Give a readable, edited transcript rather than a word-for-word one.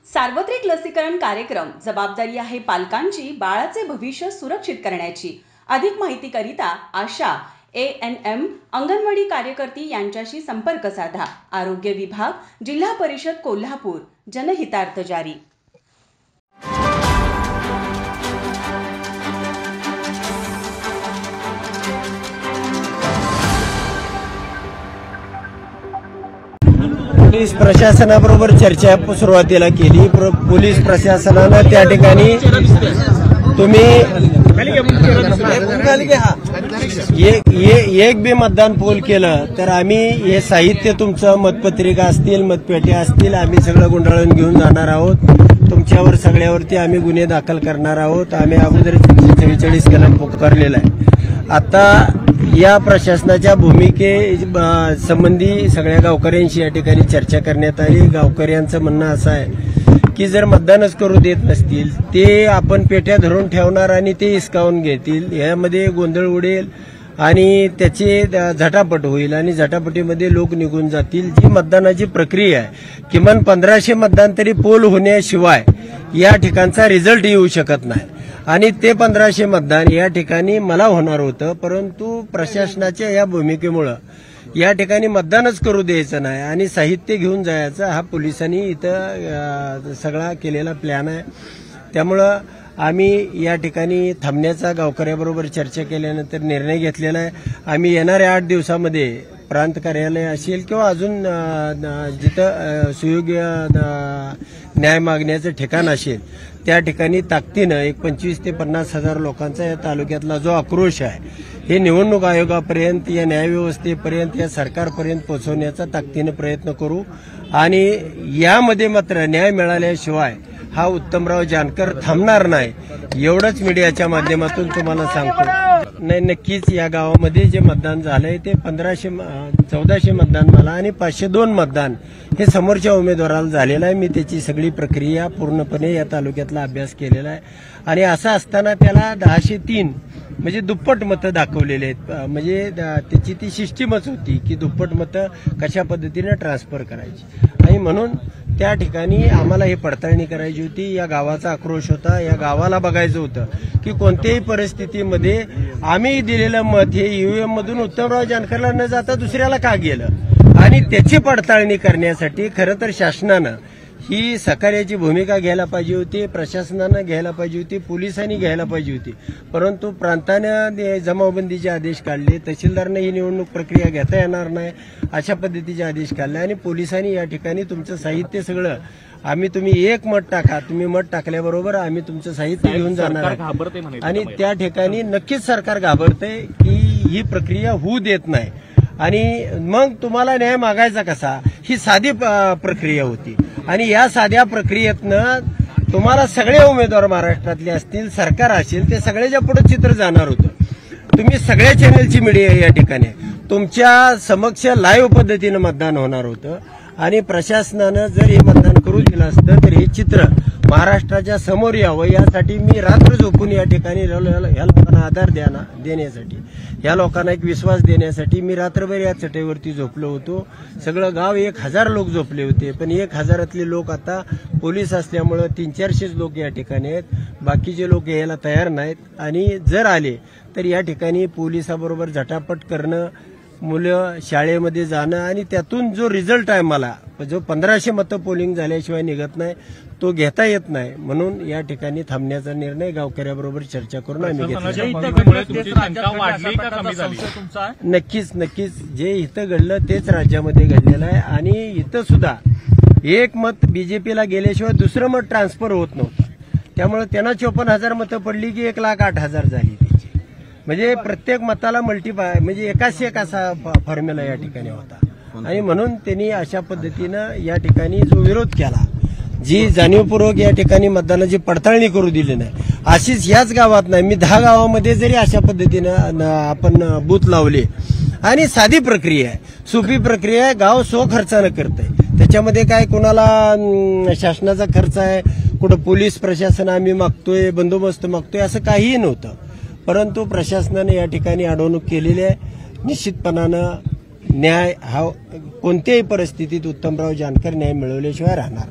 सार्वत्रिक लसीकरण कार्यक्रम जबाबदारी आहे पालकांची बाळाचे भविष्य सुरक्षित करण्याची। अधिक माहिती करिता आशा ANM अंगणवाडी कार्यकर्ती यांच्याशी संपर्क साधा। आरोग्य विभाग, जिल्हा परिषद कोल्हापूर, जनहितार्थ जारी। पोलीस प्रशासनाबरोबर चर्चा सुरुवातीला केली। पोलीस प्रशासनाने त्या ठिकाणी तुम्ही एक बी मतदान पोल केलं तर आम्ही हे साहित्य तुमचं मतपत्रिका असतील, मतपेट्या असतील, आम्ही सगळं गुंडाळून घेऊन जाणार आहोत। तुमच्यावर सगळ्यावरती आम्ही गुन्हे दाखल करणार आहोत। आम्ही अगोदर 44 कलम पुकारलेला आहे। आता या प्रशासनाच्या भूमिके संबंधी सगळ्या गावकऱ्यांशी या ठिकाणी चर्चा करण्यात आली। गावकऱ्यांचं म्हणणं असं आहे की जर मतदानच करू देत नसतील, ते आपण पेट्या धरून ठेवणार आणि ते हिसकावून घेतील, यामध्ये गोंधळ उडेल आणि त्याचे झटापट होईल आणि झटापटीमध्ये लोक निघून जातील। जी मतदानाची प्रक्रिया आहे, किमान 1500 मतदान तरी पोल होण्याशिवाय या ठिकाणचा रिझल्ट येऊ शकत नाही आणि ते 1500 मतदान या ठिकाणी मला होणार होतं, परंतु प्रशासनाच्या या भूमिकेमुळे या ठिकाणी मतदानच करू द्यायचं नाही आणि साहित्य घेऊन जायचं हा पोलिसांनी इथं सगळा केलेला प्लॅन आहे। त्यामुळं आम्ही या ठिकाणी थांबण्याचा गावकऱ्याबरोबर चर्चा केल्यानंतर निर्णय घेतलेला आहे। आम्ही येणाऱ्या 8 दिवसामध्ये प्रांत कार्यालय असेल किंवा अजून जिथं सुयोग्य न्याय मागण्याचं ठिकाण असेल त्या ठिकाणी ताकदीनं 25,000 ते 50,000 लोकांचा या तालुक्यातला जो आक्रोश आहे हे निवडणूक आयोगापर्यंत, या न्यायव्यवस्थेपर्यंत, या सरकारपर्यंत पोहोचवण्याचा ताकदीनं प्रयत्न करू आणि यामध्ये मात्र न्याय मिळाल्याशिवाय हा उत्तमराव जानकर थांबणार नाही, एवढंच मीडियाच्या माध्यमातून तुम्हाला सांगतो। नाही, नक्कीच या गावामध्ये जे मतदान झालंय ते 1400 मतदान मला आणि 502 मतदान हे समोरच्या उमेदवाराला झालेलं आहे। मी त्याची सगळी प्रक्रिया पूर्णपणे या तालुक्यातला अभ्यास केलेला आहे आणि असं असताना त्याला 1003 म्हणजे दुप्पट मतं दाखवलेले आहेत। म्हणजे त्याची ती सिस्टीमच होती की दुप्पट मतं कशा पद्धतीने ट्रान्सफर करायची आणि म्हणून त्या ठिकाणी आम्हाला ही पडताळणी करायची होती। या गावाचा आक्रोश होता, या गावाला बघायचं होतं की कोणत्याही परिस्थितीमध्ये आम्ही दिलेलं मत हे EVM मधून उत्तमराव जानकरला न जाता दुसऱ्याला का गेलं आणि त्याची पडताळणी करण्यासाठी खरं तर शासनानं ही सहकार्याची भूमिका घ्यायला पाहिजे होती, प्रशासनानं घ्यायला पाहिजे होती, पोलिसांनी घ्यायला पाहिजे होती, परंतु प्रांतानं जमावबंदीचे आदेश काढले, तहसीलदारनं ही निवडणूक प्रक्रिया घेता येणार नाही अशा पद्धतीचे आदेश काढले आणि पोलिसांनी या ठिकाणी तुमचं साहित्य सगळं तुम्ही एक मत टाका, तुम्ही मत टाकल्याबरोबर आम्ही तुमचं साहित्य घेऊन जाणार आणि त्या ठिकाणी नक्कीच सरकार घाबरते की ही प्रक्रिया होऊ देत नाही आणि मग तुम्हाला न्याय मागायचा कसा, ही साधी प्रक्रिया होती आणि या साध्या प्रक्रियेतनं तुम्हाला सगळे उमेदवार महाराष्ट्रातले असतील, सरकार असेल, ते सगळ्याच्या पुढे चित्र जाणार होतं। तुम्ही सगळ्या चॅनलची मीडिया या ठिकाणी तुमच्या समक्ष लाईव्ह पद्धतीनं मतदान होणार होतं आणि प्रशासनानं जर हे मतदान करू दिलं असतं तर हे चित्र महाराष्ट्राच्या समोर यावं यासाठी मी रात्र झोपून या ठिकाणी ह्या लोकांना आधार देण्यासाठी, ह्या लोकांना एक विश्वास देण्यासाठी मी रात्रभर या चटईवरती झोपलो होतो। सगळं गाव 1000 लोक झोपले होते, पण 1000तले लोक आता पोलीस असल्यामुळे 300-400 लोक या ठिकाणी आहेत, बाकीचे लोक यायला तयार नाहीत आणि जर आले तर या ठिकाणी पोलिसाबरोबर झटापट करणं, मुलं शाळेमध्ये जाणं आणि त्यातून जो रिझल्ट आहे मला जो 1500 मतं पोलिंग झाल्याशिवाय निघत नाही तो घेता येत नाही, म्हणून या ठिकाणी थांबण्याचा निर्णय गावकऱ्याबरोबर चर्चा करून आम्ही घेतला। नक्कीच जे इथं घडलं तेच राज्यामध्ये घडलेलं आहे आणि इथं सुद्धा एक मत बीजेपीला गेल्याशिवाय दुसरं मत ट्रान्सफर होत नव्हतं, त्यामुळे त्यांना 54,000 मतं पडली की 1,08,000 झाली त्याची, म्हणजे प्रत्येक मताला मल्टीपाय म्हणजे एकाशी एक असा फॉर्म्युला या ठिकाणी होता आणि म्हणून त्यांनी अशा पद्धतीनं या ठिकाणी जो विरोध केला, जी जाणीवपूर्वक या ठिकाणी मतदानाची पडताळणी करू दिली नाही, अशीच याच गावात नाही मी 10 गावामध्ये जरी अशा पद्धतीनं आपण बूथ लावले आणि साधी प्रक्रिया आहे, सोपी प्रक्रिया आहे, गाव स्वखर्चानं करतंय, त्याच्यामध्ये काय कोणाला शासनाचा खर्च आहे, कुठं पोलीस प्रशासन आम्ही मागतोय, बंदोबस्त मागतोय, असं काहीही नव्हतं, परंतु प्रशासनाने या ठिकाणी अडवणूक केलेली आहे। निश्चितपणानं न्याय हा कोणत्याही परिस्थितीत उत्तमराव जानकर न्याय मिळवल्याशिवाय राहणार